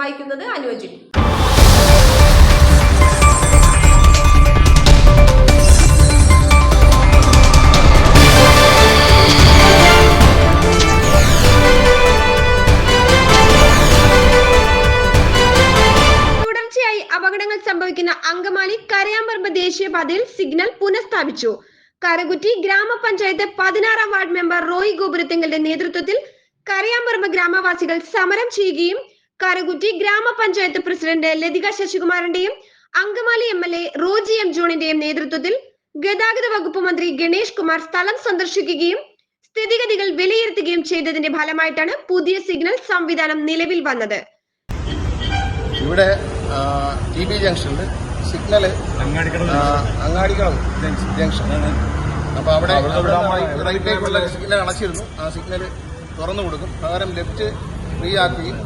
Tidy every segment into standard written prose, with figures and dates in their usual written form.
വായിക്കുന്നത് അനുജി. തുടർച്ചയായി അപകടങ്ങൾ സംഭവിക്കുന്ന അങ്കമാലി കരയാമ്പറമ്പ് ദേശീയപാതയിൽ സിഗ്നൽ പുനഃസ്ഥാപിച്ചു. കരകുറ്റി ഗ്രാമപഞ്ചായത്ത് 16-ാം വാർഡ് മെമ്പർ റോയ് ഗോപുരത്തിങ്കലിന്റെ നേതൃത്വത്തിൽ കരയാമ്പറമ്പ് ഗ്രാമവാസികൾ സമരം ചെയ്യുകയും കരകുറ്റി ഗ്രാമപഞ്ചായത്ത് പ്രസിഡന്റ് ലതിക ശശികുമാറിന്റെയും അങ്കമാലി MLA റോജി M ജോണിന്റെയും നേതൃത്വത്തിൽ ഗതാഗത വകുപ്പ് മന്ത്രി ഗണേഷ് കുമാർ സ്ഥലം സന്ദർശിക്കുകയും സ്ഥിതിഗതികൾ വിലയിരുത്തുകയും ചെയ്തതിന്റെ ഫലമായിട്ടാണ് പുതിയ സിഗ്നൽ സംവിധാനം നിലവിൽ വന്നത്. ഇവിടെ TB ജംഗ്ഷനിൽ സിഗ്നല് അങ്ങാടിക്കളം ജംഗ്ഷൻ, അപ്പോൾ അവിടെ റൈറ്റിലേക്കുള്ള സിഗ്നൽ അടച്ചിരുന്നു. ആ സിഗ്നൽ തുറന്നു കൊടുക്കും. പകരം ലെഫ്റ്റ് ഫ്രീ ആക്കുകയും,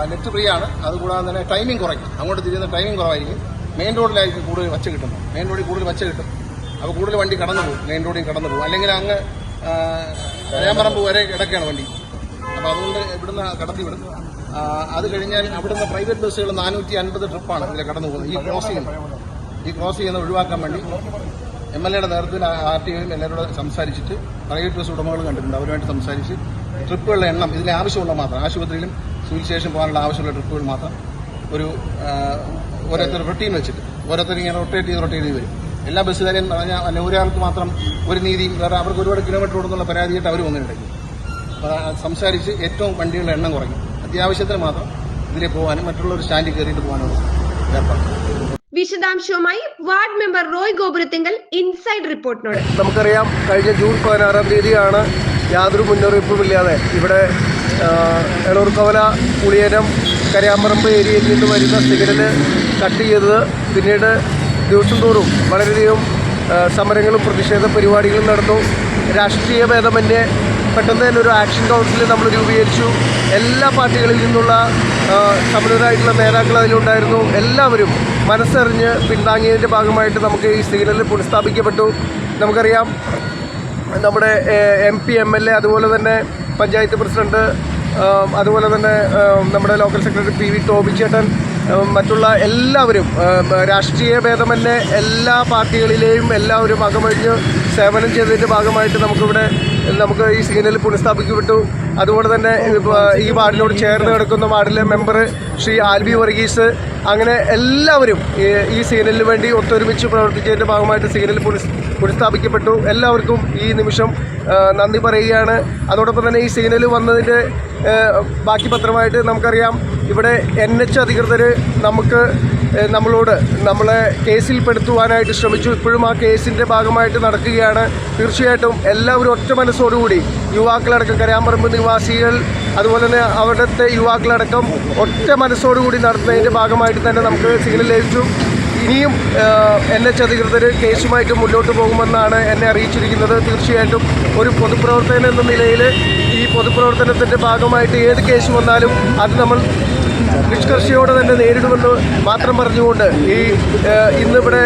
ലെഫ്റ്റ് ഫ്രീ ആണ്, അതുകൂടാതെ തന്നെ ടൈമിംഗ് കുറയ്ക്കും. അങ്ങോട്ട് തിരിയുന്ന ടൈമിംഗ് കുറവായിരിക്കും. മെയിൻ റോഡിലായിരിക്കും കൂടുതൽ വച്ച് കിട്ടുന്നത്. മെയിൻ റോഡിൽ കൂടുതൽ വച്ച് കിട്ടും. അപ്പോൾ കൂടുതൽ വണ്ടി കടന്നു പോകും, മെയിൻ റോഡിൽ കടന്നു പോകും. അല്ലെങ്കിൽ അങ്ങ് കരയാമ്പറമ്പ് വരെ കിടക്കുകയാണ് വണ്ടി. അപ്പോൾ അതുകൊണ്ട് ഇവിടുന്ന് കടത്തി വിടും. അത് കഴിഞ്ഞാൽ അവിടുന്ന് പ്രൈവറ്റ് ബസ്സുകൾ 450 ട്രിപ്പാണ് ഇതിൽ കടന്നു പോകുന്നത്. ഈ ക്രോസ് ചെയ്യുന്നത് ഒഴിവാക്കാൻ വേണ്ടി MLA നേതൃത്വത്തിൽ RTOയും എല്ലാവരോടും സംസാരിച്ചിട്ട് പ്രൈവറ്റ് ബസ് ഉടമകൾ കണ്ടിട്ടുണ്ട്. അവരുമായിട്ട് സംസാരിച്ച് ട്രിപ്പുകളുടെ എണ്ണം ഇതിലെ ആവശ്യമുള്ള മാത്രം, ആശുപത്രിയിലും സിവിൽ സ്റ്റേഷൻ പോകാനുള്ള ആവശ്യമുള്ള ട്രിപ്പുകൾ മാത്രം ഒരു ഓരോരുത്തർ റൊട്ടീൻ വെച്ചിട്ട് ഓരോരുത്തർ ഇങ്ങനെ റൊട്ടേറ്റ് ചെയ്ത് വരും. എല്ലാ ബസ്സുകാരെയും പറഞ്ഞാൽ ഒരാൾക്ക് മാത്രം ഒരു നീതിയും, വേറെ അവർക്ക് ഒരുപാട് കിലോമീറ്റർ ഓടുന്നുള്ള പരാതിയായിട്ട് അവർ വന്നിട്ടുണ്ടെങ്കിൽ സംസാരിച്ച് ഏറ്റവും വണ്ടികളുടെ എണ്ണം കുറയ്ക്കും. അത്യാവശ്യത്തിന് മാത്രം ഇതിലെ പോകാനും മറ്റുള്ള ഒരു സ്റ്റാൻഡിൽ കയറിയിട്ട് പോകാനുള്ള ഏർപ്പാട്. വിശദാംശവുമായി ward member Roy Gopurathinkal inside റിപ്പോർട്ടിനോട്. നമുക്കറിയാം, കഴിഞ്ഞ ജൂൺ 16-ാം തീയതിയാണ് യാതൊരു മുന്നറിയിപ്പുമില്ലാതെ ഇവിടെ എളൂർക്കവല പുളിയരം കരയാമ്പറമ്പ് ഏരിയയിൽ നിന്ന് വരുന്ന സിഗ്നല് കട്ട് ചെയ്തത്. പിന്നീട് ദിവസം തോറും വളരെയധികം സമരങ്ങളും പ്രതിഷേധ പരിപാടികളും നടന്നു. രാഷ്ട്രീയ ഭേദമന്യേ പെട്ടെന്ന് തന്നെ ഒരു ആക്ഷൻ കൗൺസിൽ നമ്മൾ രൂപീകരിച്ചു. എല്ലാ പാർട്ടികളിൽ നിന്നുള്ള സമരരായിട്ടുള്ള നേതാക്കൾ അതിലുണ്ടായിരുന്നു. എല്ലാവരും മനസ്സറിഞ്ഞ് പിന്താങ്ങിയതിൻ്റെ ഭാഗമായിട്ട് നമുക്ക് ഈ സിഗ്നൽ പുനഃസ്ഥാപിക്കപ്പെട്ടു. നമുക്കറിയാം, നമ്മുടെ MP MLA അതുപോലെ തന്നെ പഞ്ചായത്ത് പ്രസിഡന്റ്, അതുപോലെ തന്നെ നമ്മുടെ ലോക്കൽ സെക്രട്ടറി PV ടോബിച്ചേട്ടൻ, മറ്റുള്ള എല്ലാവരും രാഷ്ട്രീയ ഭേദമന്യേ എല്ലാ പാർട്ടികളിലെയും എല്ലാവരും അകമഴിഞ്ഞ് സേവനം ചെയ്തതിൻ്റെ ഭാഗമായിട്ട് നമുക്ക് ഈ സിഗ്നൽ പുനഃസ്ഥാപിക്കപ്പെട്ടു. അതുപോലെ തന്നെ ഈ വാർഡിനോട് ചേർന്ന് കിടക്കുന്ന വാർഡിലെ മെമ്പർ ശ്രീ ആൽബി വർഗീസ്, അങ്ങനെ എല്ലാവരും ഈ സിഗ്നലിന് വേണ്ടി ഒത്തൊരുമിച്ച് പ്രവർത്തിച്ചതിൻ്റെ ഭാഗമായിട്ട് സിഗ്നൽ പുനഃസ്ഥാപിക്കപ്പെട്ടു. എല്ലാവർക്കും ഈ നിമിഷം നന്ദി പറയുകയാണ്. അതോടൊപ്പം തന്നെ ഈ സിഗ്നൽ വന്നതിൻ്റെ ബാക്കി പത്രമായിട്ട് നമുക്കറിയാം, ഇവിടെ NH അധികൃതർ നമ്മളെ കേസിൽപ്പെടുത്തുവാനായിട്ട് ശ്രമിച്ചു. ഇപ്പോഴും ആ കേസിൻ്റെ ഭാഗമായിട്ട് നടക്കുകയാണ്. തീർച്ചയായിട്ടും എല്ലാവരും ഒറ്റ മനസ്സോടുകൂടി, യുവാക്കളടക്കം, കരയാമ്പറമ്പ് നിവാസികൾ അതുപോലെ തന്നെ അവിടുത്തെ യുവാക്കളടക്കം ഒറ്റ മനസ്സോടുകൂടി നടത്തുന്നതിൻ്റെ ഭാഗമായിട്ട് തന്നെ നമുക്ക് സിഗ്നൽ ലഭിച്ചു. ഇനിയും NH അധികൃതർ കേസുമായിട്ട് മുന്നോട്ട് പോകുമെന്നാണ് എന്നെ അറിയിച്ചിരിക്കുന്നത്. തീർച്ചയായിട്ടും ഒരു പൊതുപ്രവർത്തകൻ എന്ന നിലയിൽ ഈ പൊതുപ്രവർത്തനത്തിൻ്റെ ഭാഗമായിട്ട് ഏത് കേസ് വന്നാലും അത് നമ്മൾ നിഷ്കർഷയോടെ തന്നെ നേരിടുമെന്ന് മാത്രം പറഞ്ഞുകൊണ്ട് ഇന്നിവിടെ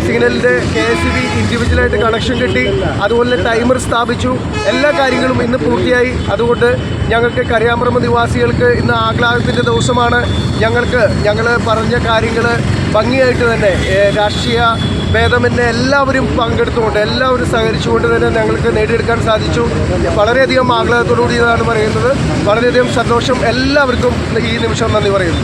സിഗ്നലിൻ്റെ KSEB ഇൻഡിവിജ്വലായിട്ട് കണക്ഷൻ കിട്ടി. അതുപോലെ ടൈമർ സ്ഥാപിച്ചു. എല്ലാ കാര്യങ്ങളും ഇന്ന് പൂർത്തിയായി. അതുകൊണ്ട് ഞങ്ങൾക്ക് കരയാമ്പറമ്പ് നിവാസികൾക്ക് ഇന്ന് ആഹ്ലാദത്തിൻ്റെ ദിവസമാണ്. ഞങ്ങൾ പറഞ്ഞ കാര്യങ്ങൾ ഭംഗിയായിട്ട് തന്നെ രാഷ്ട്രീയ ഭേദമന്യേ എല്ലാവരും പങ്കെടുത്തുകൊണ്ട്, എല്ലാവരും സഹകരിച്ചുകൊണ്ട് തന്നെ ഞങ്ങൾക്ക് നേടിയെടുക്കാൻ സാധിച്ചു. വളരെയധികം ആഹ്ലാദത്തോടുകൂടി ഇതാണ് പറയുന്നത്. വളരെയധികം സന്തോഷം. എല്ലാവർക്കും ഈ നിമിഷം നന്ദി പറയുന്നു.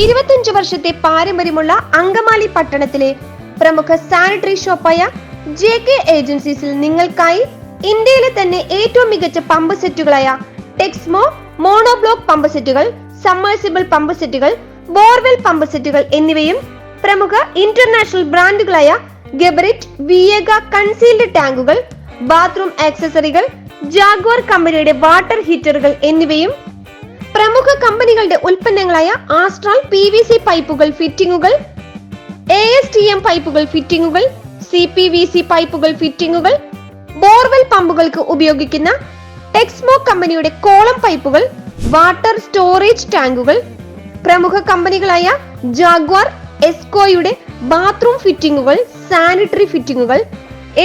25 വർഷത്തെ പാരമ്പര്യമുള്ള അങ്കമാലി പട്ടണത്തിലെ പ്രമുഖ സാനിറ്ററി ഷോപ്പായ JK ഏജൻസീസിൽ നിങ്ങൾക്കായി ഇന്ത്യയിലെ തന്നെ ഏറ്റവും മികച്ച പമ്പ് സെറ്റുകളായ ടെക്സ്മോ മോണോബ്ലോക്ക് പമ്പ് സെറ്റുകൾ, സമ്മേഴ്സിബിൾ പമ്പ് സെറ്റുകൾ, ബോർവെൽ പമ്പ് സെറ്റുകൾ എന്നിവയും പ്രമുഖ ഇന്റർനാഷണൽ ബ്രാൻഡുകളായ ഗെബറിറ്റ്, വിയേഗ കൺസീൽഡ് ടാങ്കുകൾ, ബാത്റൂം ആക്സസറികൾ, ജാഗ്വാർ കമ്പനിയുടെ വാട്ടർ ഹീറ്ററുകൾ എന്നിവയും പ്രമുഖ കമ്പനികളുടെ ഉൽപ്പന്നങ്ങളായ ആസ്ട്രാൽ PVC പൈപ്പുകൾ ഫിറ്റിംഗുകൾ, ASTM പൈപ്പുകൾ ഫിറ്റിംഗുകൾ, CPVC പൈപ്പുകൾ ഫിറ്റിംഗുകൾ, ബോർവെൽ പമ്പുകൾക്ക് ഉപയോഗിക്കുന്ന ടെക്സ്മോ കമ്പനിയുടെ കോളം പൈപ്പുകൾ, വാട്ടർ സ്റ്റോറേജ് ടാങ്കുകൾ, പ്രമുഖ കമ്പനികളായ ജാഗ്വാർ, എസ്കോയുടെ ബാത്റൂം ഫിറ്റിംഗുകൾ, സാനിറ്ററി ഫിറ്റിംഗുകൾ,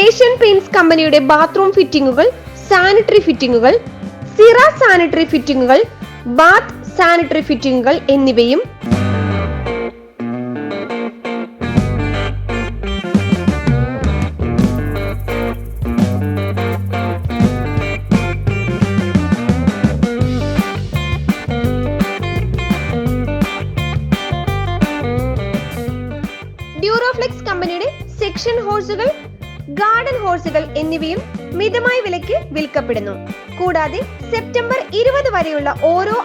ഏഷ്യൻ പെയിന്റ്സ് കമ്പനിയുടെ ബാത്റൂം ഫിറ്റിംഗുകൾ, സാനിറ്ററി ഫിറ്റിംഗുകൾ, സിറ സാനിറ്ററി ഫിറ്റിംഗുകൾ, ബാത്ത് സാനിറ്ററി ഫിറ്റിംഗുകൾ എന്നിവയും ഡ്യൂറോഫ്ലെക്സ് കമ്പനിയുടെ സെക്ഷൻ ഹോഴ്സുകൾ, ഗാർഡൻ ഹോഴ്സുകൾ എന്നിവയും മിതമായ വിലയ്ക്ക് വിൽക്കപ്പെടുന്നു. കൂടാതെ സെപ്റ്റംബർ 20 വരെയുള്ള ഓരോ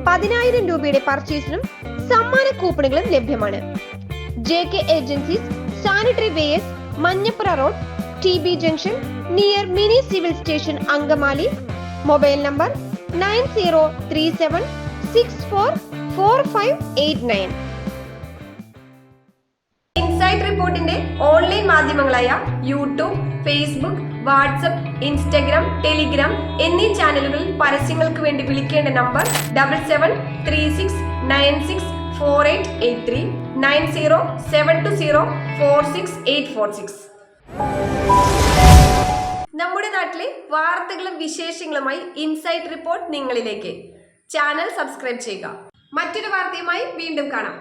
10,000 രൂപയുടെ പർച്ചേസിനും സമ്മാന കൂപ്പണുകളും ലഭ്യമാണ്. JK agencies, sanitary wares, Manjappra road, TB junction, near mini civil station, Angamaly. Mobile number 9037644589. Insight റിപ്പോർട്ടിന്റെ ഓൺലൈൻ മാധ്യമങ്ങളായ YouTube, Facebook, WhatsApp, Instagram, Telegram എന്നീ ചാനലുകളിൽ പരസ്യങ്ങൾക്ക് വേണ്ടി വിളിക്കേണ്ട നമ്പർ 7736964883 9072046846. നമ്മുടെ നാട്ടിലെ വാർത്തകളും വിശേഷങ്ങളുമായി ഇൻസൈറ്റ് റിപ്പോർട്ട് നിങ്ങളിലേക്ക്. ചാനൽ സബ്സ്ക്രൈബ് ചെയ്യുക. മറ്റൊരു വാർത്തയുമായി വീണ്ടും കാണാം.